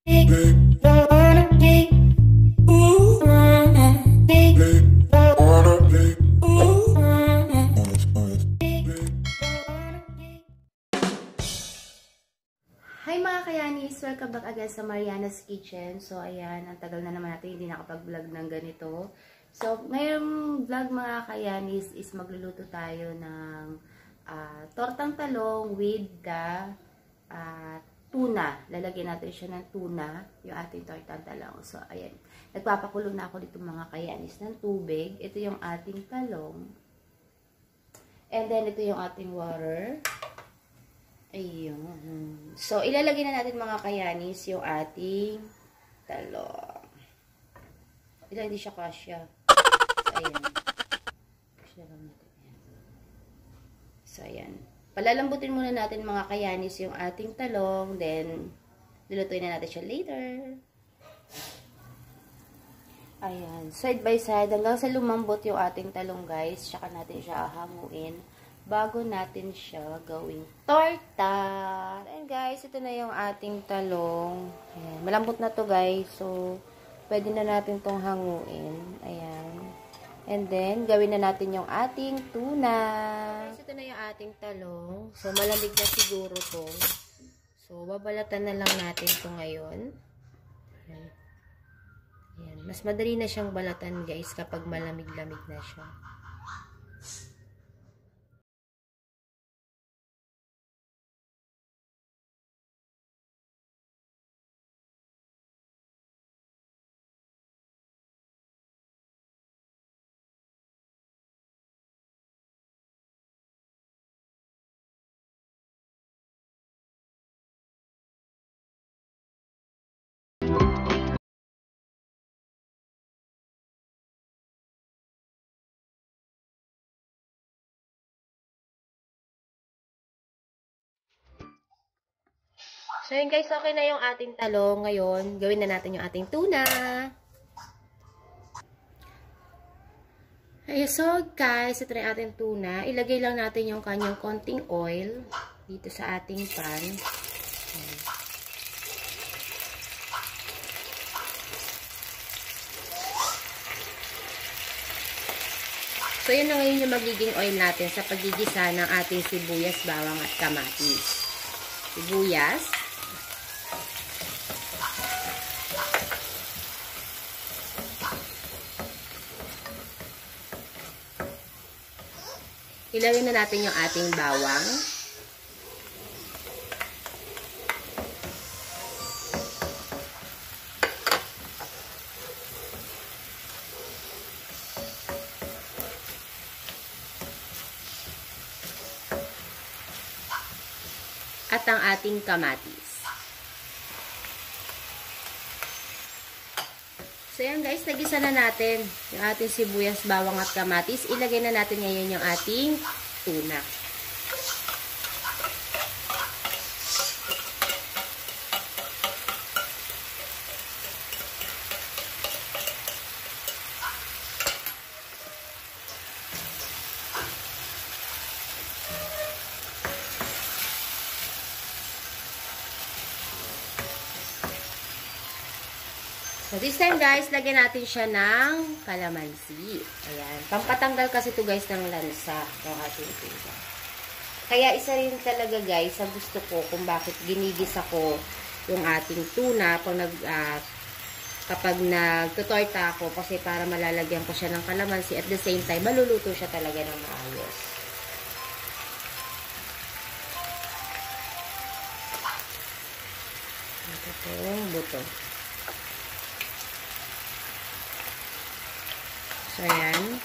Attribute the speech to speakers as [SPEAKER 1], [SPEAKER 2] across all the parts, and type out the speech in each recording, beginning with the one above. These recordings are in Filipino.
[SPEAKER 1] Hi mga kayanis! Welcome back again sa Mariana's Kitchen. So ayan, ang tagal na naman natin hindi nakapag-vlog ng ganito. So ngayong vlog mga kayanis is magluluto tayo ng tortang talong with the tuna. Lalagyan natin siya ng tuna, yung ating tortang talong. So ayan, nagpapakulong na ako dito mga kayanis ng tubig. Ito yung ating talong. And then ito yung ating water. Ayun. So, ilalagay na natin mga kayanis yung ating talong. Hindi siya kasya. So, ayan. Kasya lang natin yan. So, ayan. Palalambutin muna natin mga kayanis yung ating talong. Then, lulutuin na natin siya later. Ayan. Side by side. Hanggang sa lumambot yung ating talong guys. Tsaka natin siya ahanguin bago natin siya gawing torta. And guys, ito na yung ating talong. Ayan. Malambot na to guys. So, pwede na natin tong hanguin. Ayan. And then, gawin na natin yung ating tuna. Guys, ito na yung ating talong. So, malamig na siguro to. So, babalatan na lang natin to ngayon. Ayan. Ayan. Mas madali na siyang balatan guys kapag malamig-lamig na siya. So, yun guys, okay na yung ating talong. Ngayon, gawin na natin yung ating tuna. Ayan, so guys, ito na yung ating tuna. Ilagay lang natin yung kanyang konting oil dito sa ating pan. Ayan. So, yun na ngayon yung magiging oil natin sa pagigisa ng ating sibuyas, bawang at kamatis. Sibuyas. Ilagay na natin yung ating bawang. At ang ating kamatis. So, yan guys, nagisa na natin yung ating sibuyas, bawang at kamatis. Ilagay na natin ngayon yung ating tuna. So, this time guys, lagyan natin siya ng kalamansi. Ayan. Pampatanggal kasi ito guys ng lansa ng ating tuna. Kaya isa rin talaga guys, ang gusto ko kung bakit ginigisa ko yung ating tuna kapag nagtutorta ako kasi para malalagyan ko siya ng kalamansi at the same time, maluluto siya talaga ng maayos. Ito yung buto. So, ayan.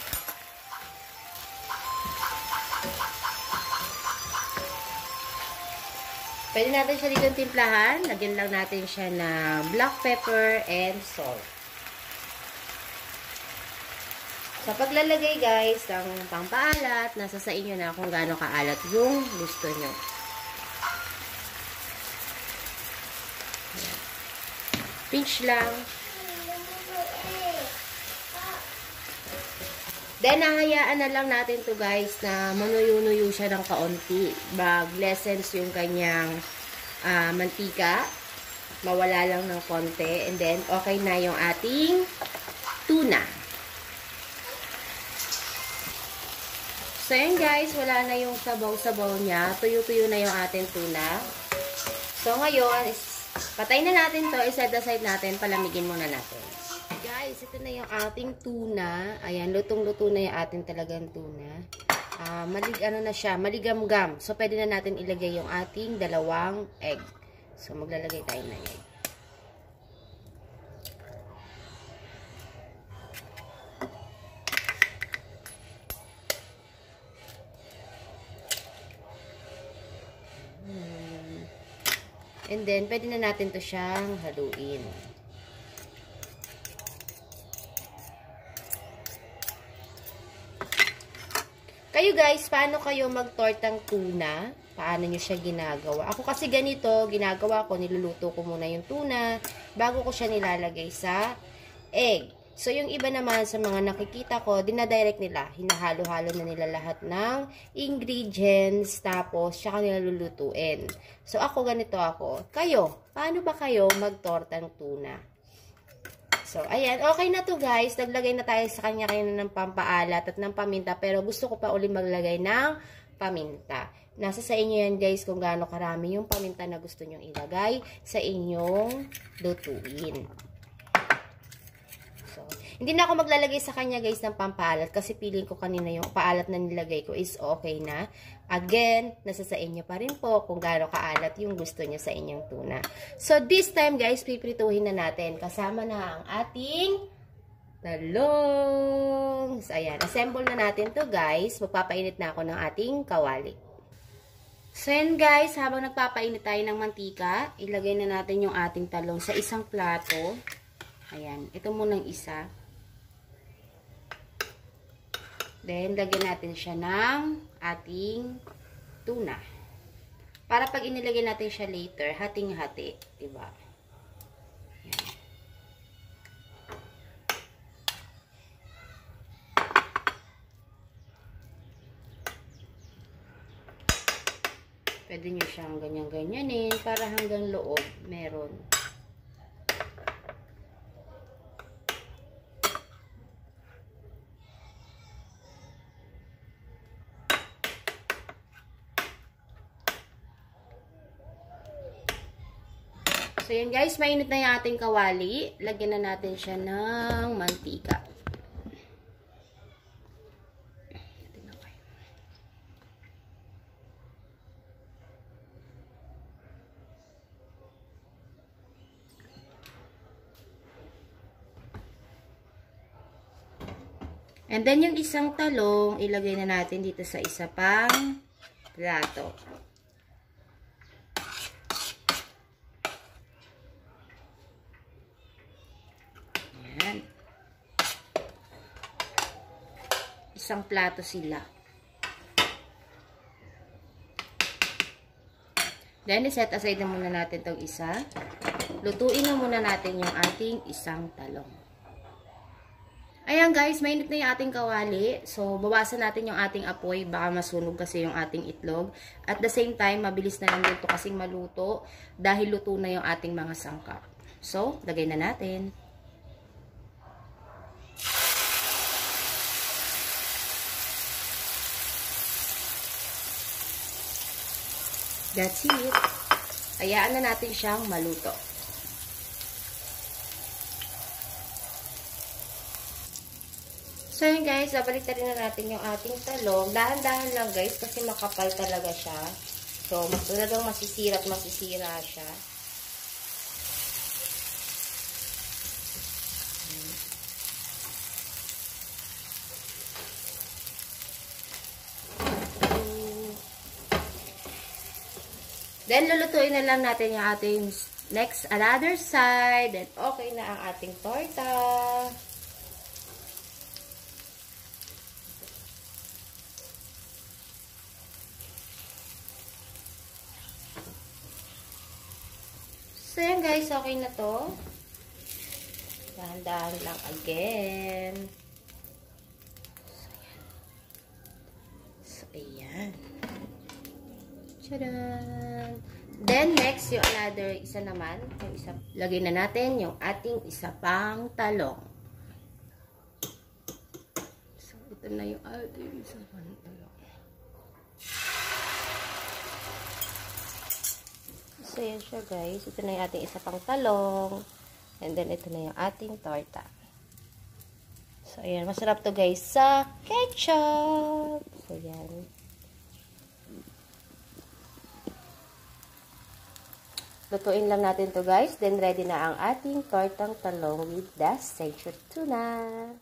[SPEAKER 1] Pwede natin siya dito timplahan. Lagyan lang natin siya ng black pepper and salt. Sa paglalagay guys, ng pangpaalat, nasa sa inyo na kung gaano kaalat yung gusto nyo. Ayan. Pinch lang. Then, nahayaan na lang natin to guys na manuyo-nuyo siya ng kaunti. Mag-lessens yung kanyang mantika. mawala lang ng konti. And then, okay na yung ating tuna. So, yun guys, wala na yung sabaw-sabaw niya. Tuyo-tuyo na yung ating tuna. So, ngayon, patay na natin to. I-set aside natin. Palamigin muna natin. Guys, ito na yung ating tuna. Ayan, lutong-luto na yung ating talagang tuna. Ano na siya, maligam-gam. So, pwede na natin ilagay yung ating dalawang egg. So, maglalagay tayo ng egg. And then, pwede na natin to siyang haluin. Kayo guys, paano kayo mag-tortang tuna? Paano nyo siya ginagawa? Ako kasi ganito, ginagawa ko, niluluto ko muna yung tuna bago ko siya nilalagay sa egg. So, yung iba naman sa mga nakikita ko, dinadirect nila. Hinahalo-halo na nila lahat ng ingredients, tapos siya nila lulutuin. So, ako ganito ako. Kayo, paano ba kayo mag-tortang tuna? So, ayan. Okay na to guys. Naglagay na tayo sa kanya-kanya ng pampaalat at ng paminta. Pero gusto ko pa uli maglagay ng paminta. Nasa sa inyo yan guys kung gaano karami yung paminta na gusto nyong ilagay sa inyong lutuin. So, hindi na ako maglalagay sa kanya guys ng pampaalat kasi feeling ko kanina yung paalat na nilagay ko is okay na. Again, nasa sa inyo pa rin po kung gaano kaalat yung gusto nyo sa inyong tuna. So, this time guys, piprituhin na natin. Kasama na ang ating talong. So, ayan. Assemble na natin to guys. Magpapainit na ako ng ating kawali. So, yan guys, habang nagpapainit tayo ng mantika, ilagay na natin yung ating talong sa isang plato. Ayan. Ito munang isa. Then, lagyan natin siya ng ating tuna. Para pag inilagay natin siya later, hating-hati. Diba? Ayan. Pwede nyo siyang ganyan-ganyanin para hanggang loob meron. So, yan guys, mainit na yung ating kawali. Lagyan na natin siya ng mantika. And then, yung isang talong, ilagay na natin dito sa isa pang plato. Isang plato sila. Then, set aside na muna natin itong isa. Lutuin na muna natin yung ating isang talong. Ayan guys, mainit na yung ating kawali. So, bawasan natin yung ating apoy. Baka masunog kasi yung ating itlog. At the same time, mabilis na lang dito kasing maluto dahil luto na yung ating mga sangkap. So, lagay na natin. That's it. Hayaan na natin siyang maluto. So yun guys, babalik na rin na natin yung ating talong. Dahan-dahan lang guys kasi makapal talaga siya. So, mas talagang masisira at masisira siya. Then, lulutuin na lang natin yung ating next another side. Then, okay na ang ating torta. So, yan guys. Okay na to. Dahan-dahan lang again. So, ayan. Tcharan! Then, next, yung another isa naman. Yung isa, lagay na natin yung ating isa pang talong. So, ito na yung ating isa pang talong. So, yan siya guys. Ito na yung ating isa pang talong. And then, ito na yung ating torta. So, ayan. Masarap to guys sa ketchup. So, yan. Lutuin lang natin to guys. Then, ready na ang ating tortang talong with the Century tuna.